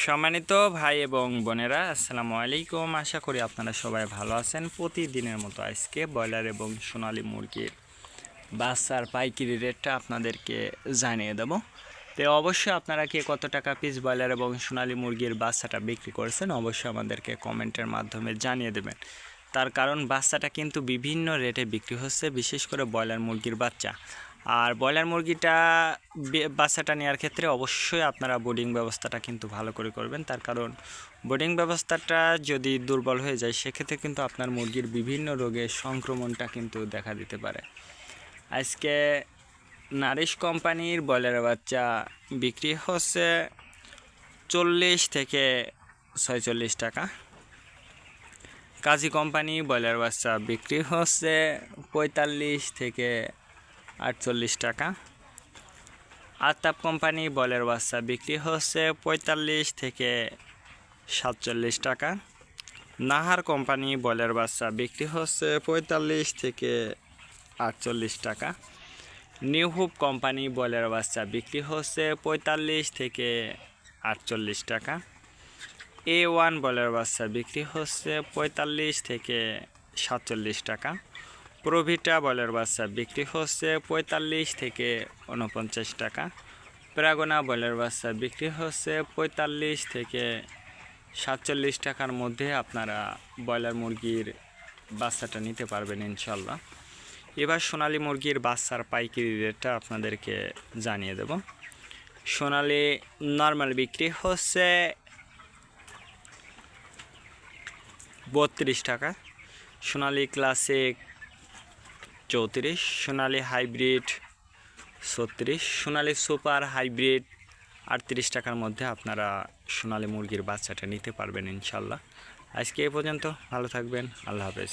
সম্মানিত ভাই এবং বোনেরা, আসসালামু আলাইকুম। আশা করি আপনারা সবাই ভালো আছেন। প্রতিদিনের মতো আজকে ব্রয়লার এবং সোনালী মুরগির বাচ্চার পাইকারি রেটটা আপনাদেরকে জানিয়ে দেব। তো অবশ্যই আপনারা কে কত টাকা পিস ব্রয়লার এবং সোনালী মুরগির বাচ্চাটা বিক্রি করেছেন অবশ্যই আমাদেরকে কমেন্টের মাধ্যমে জানিয়ে দেবেন। তার কারণ বাচ্চাটা কিন্তু বিভিন্ন রেটে বিক্রি হচ্ছে, বিশেষ করে ব্রয়লার মুরগির বাচ্চা। আর ব্রয়লার মুরগিটা বাচ্চাটা নেওয়ার ক্ষেত্রে অবশ্যই আপনারা বোর্ডিং ব্যবস্থাটা কিন্তু ভালো করে করবেন। তার কারণ বোর্ডিং ব্যবস্থাটা যদি দুর্বল হয়ে যায় সেক্ষেত্রে কিন্তু আপনার মুরগির বিভিন্ন রোগের সংক্রমণটা কিন্তু দেখা দিতে পারে। আজকে নারিশ কোম্পানির ব্রয়লার বাচ্চা বিক্রি হচ্ছে 40 থেকে 46 টাকা। কাজী কোম্পানি ব্রয়লার বাচ্চা বিক্রি হচ্ছে 45 থেকে 48 টাকা। আতাপ কোম্পানি ব্রয়লার বাচ্চা বিক্রি হচ্ছে 45 থেকে 47 টাকা। নাহার কোম্পানি ব্রয়লার বাচ্চা বিক্রি হচ্ছে 45 থেকে 48 টাকা। নিউ হোপ কোম্পানি ব্রয়লার বাচ্চা বিক্রি হচ্ছে 45 থেকে 48 টাকা। A1 ব্রয়লার বাচ্চা বিক্রি হচ্ছে 45 থেকে 47 টাকা। প্রভিটা ব্রয়লার বাচ্চা বিক্রি হচ্ছে 45 থেকে 49 টাকা। প্রাগনা ব্রয়লার বাচ্চা বিক্রি হচ্ছে 45 থেকে 47 টাকার মধ্যে আপনারা ব্রয়লার মুরগির বাচ্চাটা নিতে পারবেন ইনশাল্লাহ। এবার সোনালী মুরগির বাচ্চার পাইকারি রেটটা আপনাদেরকে জানিয়ে দেব। সোনালী নর্মাল বিক্রি হচ্ছে 32 টাকা। সোনালী ক্লাসিক 34, সোনালী হাইব্রিড 36, সোনালী সুপার হাইব্রিড 38 টাকার মধ্যে আপনারা সোনালী মুরগির বাচ্চাটা নিতে পারবেন ইনশাল্লাহ। আজকে এ পর্যন্ত, ভালো থাকবেন, আল্লাহ হাফেজ।